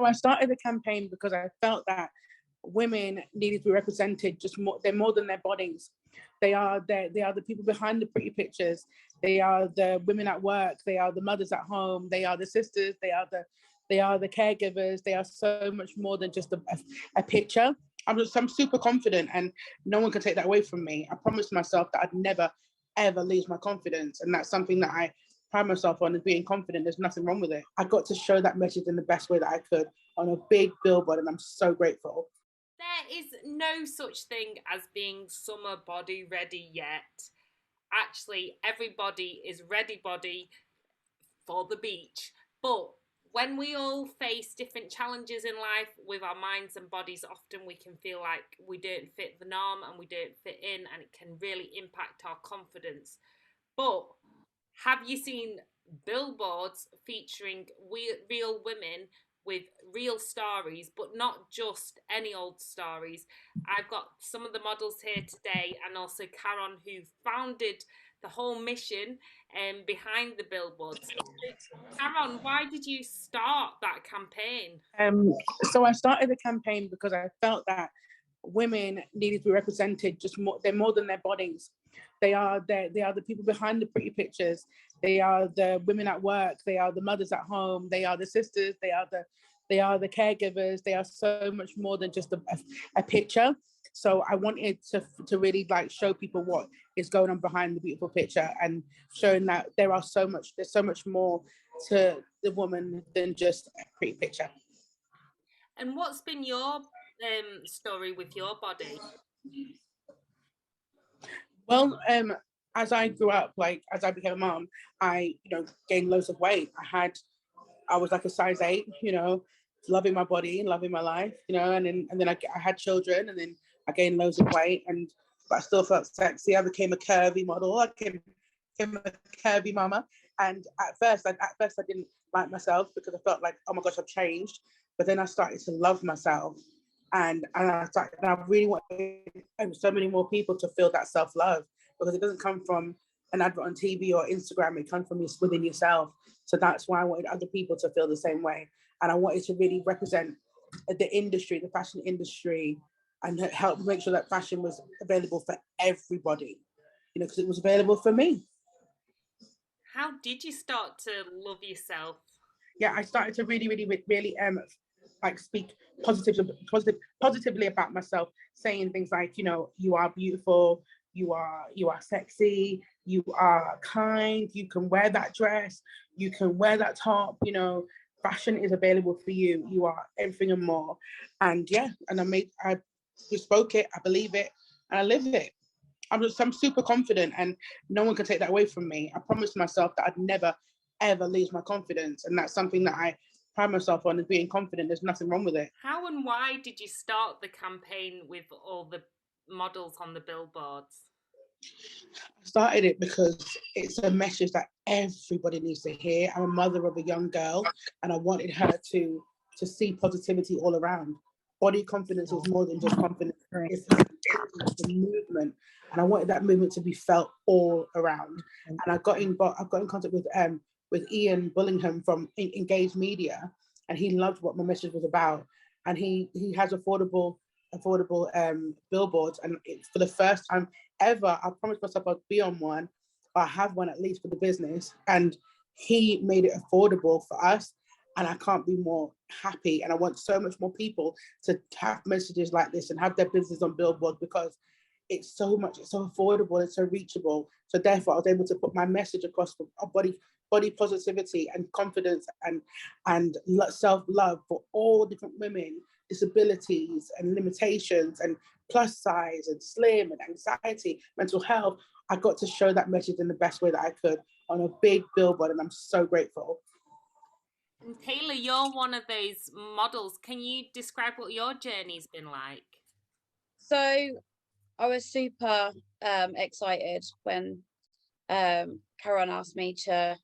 So I started the campaign because I felt that women needed to be represented just more. They're more than their bodies. They are the people behind the pretty pictures. They are the women at work. They are the mothers at home. They are the sisters. They are the caregivers. They are so much more than just a picture. I'm super confident, and no one can take that away from me. I promised myself that I'd never ever lose my confidence, and that's something that I pride myself on, is being confident. There's nothing wrong with it. I got to show that message in the best way that I could on a big billboard, and I'm so grateful. There is no such thing as being summer body ready yet. Actually, everybody is ready body for the beach. But when we all face different challenges in life with our minds and bodies, often we can feel like we don't fit the norm and we don't fit in, and it can really impact our confidence. But have you seen billboards featuring real women with real stories, but not just any old stories? I've got some of the models here today, and also Karen, who founded the whole mission behind the billboards. Karen, why did you start that campaign? So I started the campaign because I felt that women needed to be represented just more. They're more than their bodies. They are the people behind the pretty pictures. They are the women at work. They are the mothers at home. They are the sisters. They are the caregivers. They are so much more than just a picture. So I wanted to really like show people what is going on behind the beautiful picture, and showing that there's so much more to the woman than just a pretty picture. And what's been your story with your body? Well, as I grew up, like as I became a mom, I gained loads of weight. I was like a size 8, loving my body, loving my life, and then I had children, and then I gained loads of weight, but I still felt sexy. I became a curvy model. I became a curvy mama. And at first I didn't like myself because I felt like, oh my gosh, I've changed. But then I started to love myself, and I really wanted so many more people to feel that self-love, because it doesn't come from an advert on TV or Instagram. It comes from within yourself. So that's why I wanted other people to feel the same way. And I wanted to really represent the industry, the fashion industry, and help make sure that fashion was available for everybody, because it was available for me. How did you start to love yourself? Yeah, I started to really like speak positively about myself, saying things like, you are beautiful, you are sexy, you are kind, you can wear that dress, you can wear that top, fashion is available for you. You are everything and more. And yeah, and I spoke it, I believe it, and I live it. I'm super confident, and no one can take that away from me. I promised myself that I'd never ever lose my confidence, and that's something that I pride myself on, is being confident. There's nothing wrong with it. How and why did you start the campaign with all the models on the billboards? I started it because it's a message that everybody needs to hear. I'm a mother of a young girl, and I wanted her to see positivity all around. Body confidence is more than just confidence. It's a movement, and I wanted that movement to be felt all around. And I've got in contact with Ian Bullingham from Engage Media, and he loved what my message was about. And he has affordable billboards, and for the first time ever, I promised myself I'd be on one, or I have one at least for the business, and he made it affordable for us, and I can't be more happy. And I want so much more people to have messages like this and have their business on billboards, because it's so affordable, it's so reachable. So therefore I was able to put my message across for body positivity and confidence and self-love for all different women, disabilities and limitations, and plus size and slim and anxiety, mental health. I got to show that message in the best way that I could on a big billboard, and I'm so grateful. And Taylor, you're one of those models. Can you describe what your journey's been like? So I was super excited when Karen asked me to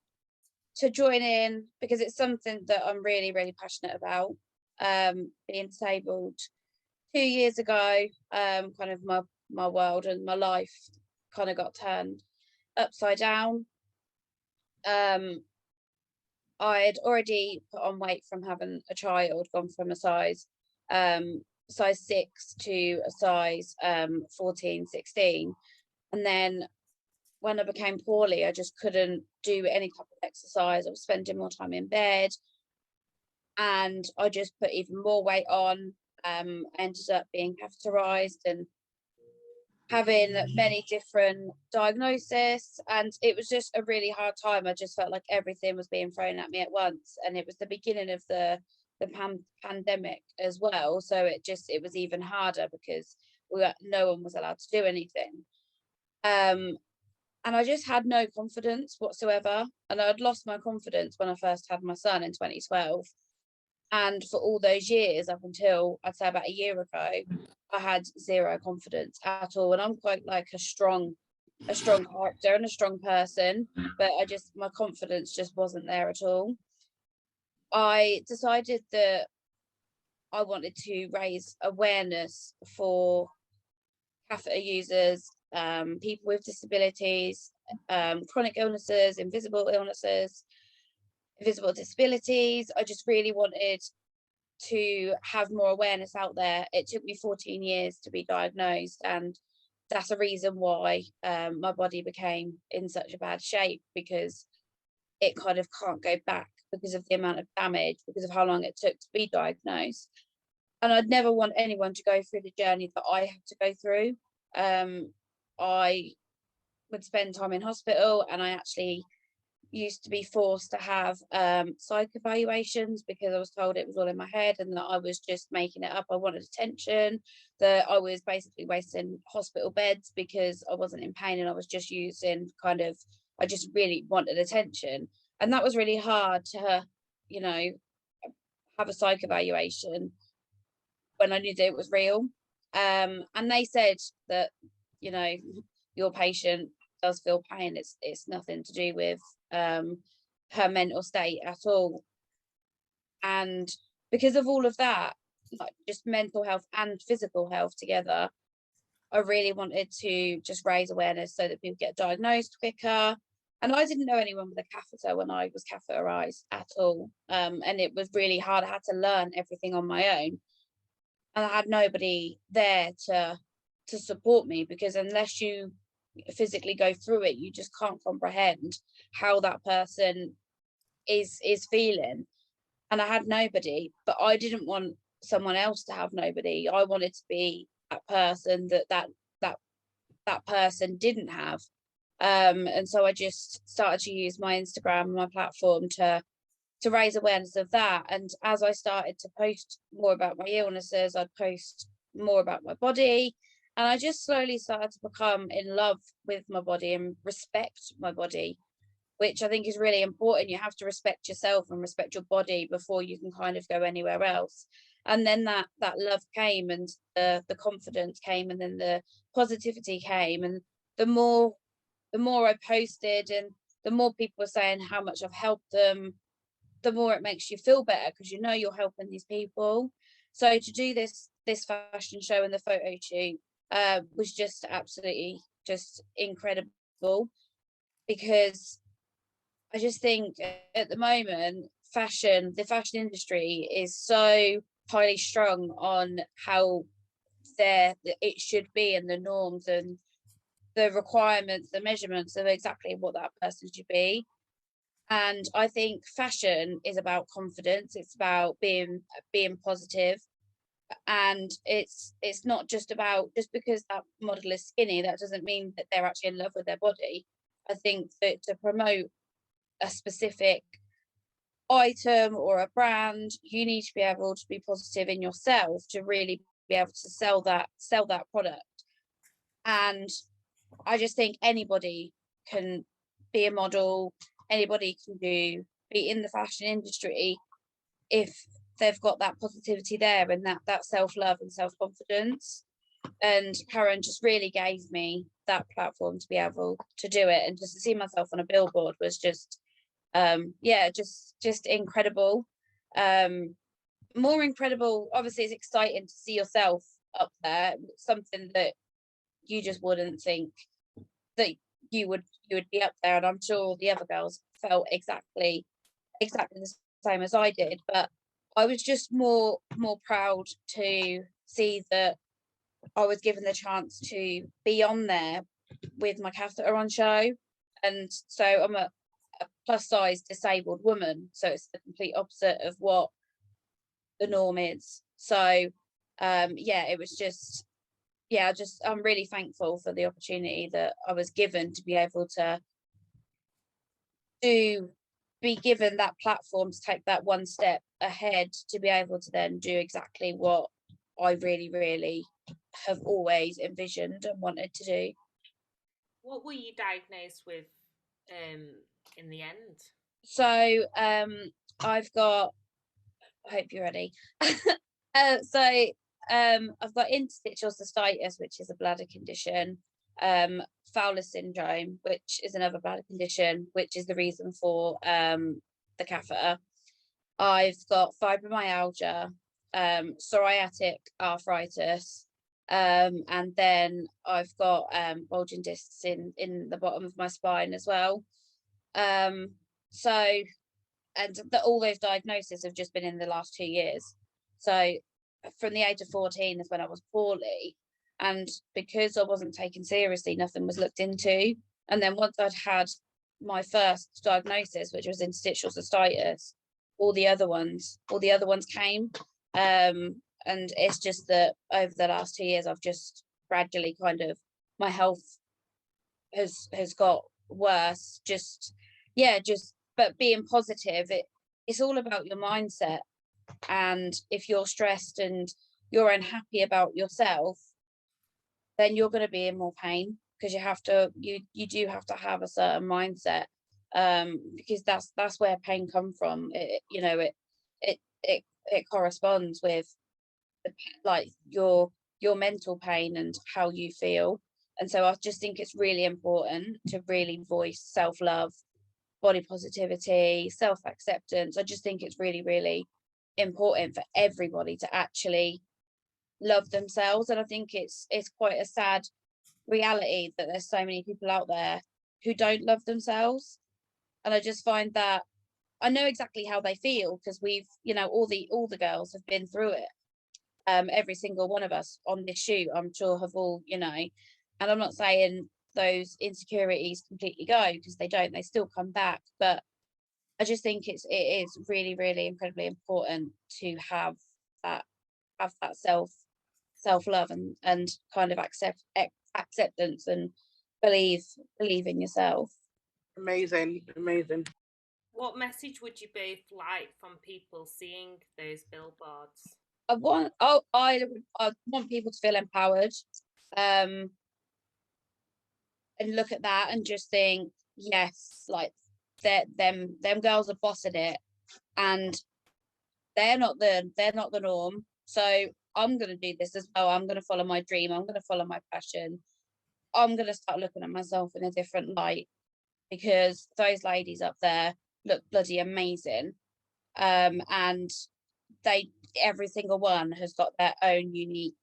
join in, because it's something that I'm really, really passionate about. Being disabled 2 years ago, kind of my world and my life kind of got turned upside down. I'd already put on weight from having a child, gone from a size 6 to a size 14, 16. And then when I became poorly, I just couldn't do any type of exercise. I was spending more time in bed, and I just put even more weight on. Ended up being catheterized and having many different diagnoses, and it was just a really hard time. I just felt like everything was being thrown at me at once, and it was the beginning of the pandemic as well, so it was even harder because no one was allowed to do anything. And I just had no confidence whatsoever, and I'd lost my confidence when I first had my son in 2012, and for all those years up until I'd say about a year ago, I had zero confidence at all. And I'm quite like a strong character and a strong person, but my confidence just wasn't there at all. I decided that I wanted to raise awareness for catheter users, people with disabilities, chronic illnesses, invisible disabilities. I just really wanted to have more awareness out there. It took me 14 years to be diagnosed, and that's a reason why my body became in such a bad shape, because it kind of can't go back because of the amount of damage, because of how long it took to be diagnosed. And I'd never want anyone to go through the journey that I had to go through. I would spend time in hospital, and I actually used to be forced to have psych evaluations because I was told it was all in my head and that I was just making it up. I wanted attention, that I was basically wasting hospital beds because I wasn't in pain, and I was just I just really wanted attention. And that was really hard to, have a psych evaluation when I knew that it was real. And they said that, your patient does feel pain. It's nothing to do with her mental state at all. And because of all of that, like just mental health and physical health together, I really wanted to just raise awareness so that people get diagnosed quicker. And I didn't know anyone with a catheter when I was catheterized at all. And it was really hard. I had to learn everything on my own. And I had nobody there to support me, because unless you physically go through it, you just can't comprehend how that person is feeling. And I had nobody, but I didn't want someone else to have nobody. I wanted to be that person that person didn't have. And so I just started to use my Instagram and my platform to raise awareness of that. And as I started to post more about my illnesses, I'd post more about my body, and I just slowly started to become in love with my body and respect my body, which I think is really important. You have to respect yourself and respect your body before you can kind of go anywhere else. And then that love came, and the confidence came, and then the positivity came. And the more I posted, and the more people were saying how much I've helped them, the more it makes you feel better, because you're helping these people. So to do this fashion show and the photo shoot was just absolutely just incredible, because I just think at the moment the fashion industry is so highly strung on how it should be, and the norms and the requirements, the measurements of exactly what that person should be. And I think fashion is about confidence. It's about being positive, and it's not just about, just because that model is skinny, that doesn't mean that they're actually in love with their body. I think that to promote a specific item or a brand, you need to be able to be positive in yourself to really be able to sell that product. And I just think anybody can be a model, anybody can be in the fashion industry if they've got that positivity there, and that self-love and self-confidence. And Karen just really gave me that platform to be able to do it, and just to see myself on a billboard was just just incredible. More incredible, obviously, it's exciting to see yourself up there, something that you just wouldn't think that you would be up there. And I'm sure the other girls felt exactly exactly the same as I did, but I was just more proud to see that I was given the chance to be on there with my catheter on show. And so I'm a plus size disabled woman, so it's the complete opposite of what the norm is. So yeah, it was just, yeah, I'm really thankful for the opportunity that I was given to be able to be given that platform to take that one step ahead, to be able to then do exactly what I really, really have always envisioned and wanted to do. What were you diagnosed with in the end? So I've got, I hope you're ready. I've got interstitial cystitis, which is a bladder condition, Fowler syndrome, which is another bladder condition, which is the reason for the catheter. I've got fibromyalgia, psoriatic arthritis, and then I've got bulging discs in the bottom of my spine as well. All those diagnoses have just been in the last 2 years. So from the age of 14 is when I was poorly, and because I wasn't taken seriously, nothing was looked into. And then once I'd had my first diagnosis, which was interstitial cystitis, all the other ones came. And it's just that over the last 2 years, I've just gradually my health has got worse. But being positive, it's all about your mindset. And if you're stressed and you're unhappy about yourself, then you're going to be in more pain, because you do have to have a certain mindset, because that's where pain comes from. It corresponds with your mental pain and how you feel. And so I just think it's really important to really voice self-love, body positivity, self-acceptance. I just think it's really, really important for everybody to actually love themselves. And I think it's quite a sad reality that there's so many people out there who don't love themselves. And I just find that I know exactly how they feel, because we've, all the girls have been through it. Every single one of us on this shoot, I'm sure, have all, and I'm not saying those insecurities completely go, because they don't, they still come back. But I just think it is really, really incredibly important to have that self-love and kind of acceptance and believe in yourself. Amazing. What message would you both like from people seeing those billboards? I want people to feel empowered, and look at that and just think, yes, like them girls are bossing it, and they're not the norm. So I'm gonna do this as well. I'm gonna follow my dream. I'm gonna follow my passion. I'm gonna start looking at myself in a different light, because those ladies up there look bloody amazing, and every single one has got their own unique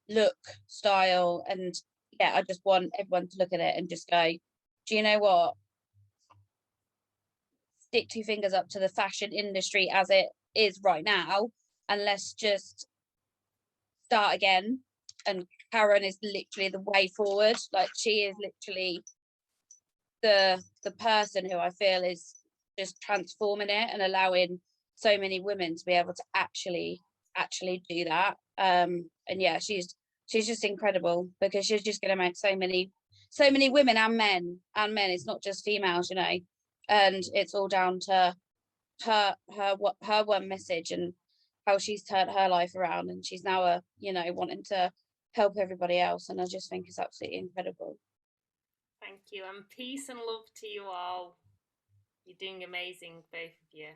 look, style, and yeah, I just want everyone to look at it and just go, do you know what? Stick 2 fingers up to the fashion industry as it is right now, and let's just start again. And Karen is literally the way forward. Like, she is literally the person who I feel is just transforming it and allowing so many women to be able to actually do that. And yeah, she's just incredible, because she's just going to make so many women and men. It's not just females, and it's all down to her one message and how she's turned her life around, and she's now wanting to help everybody else. And I just think it's absolutely incredible. Thank you, and peace and love to you all. You're doing amazing, both of you.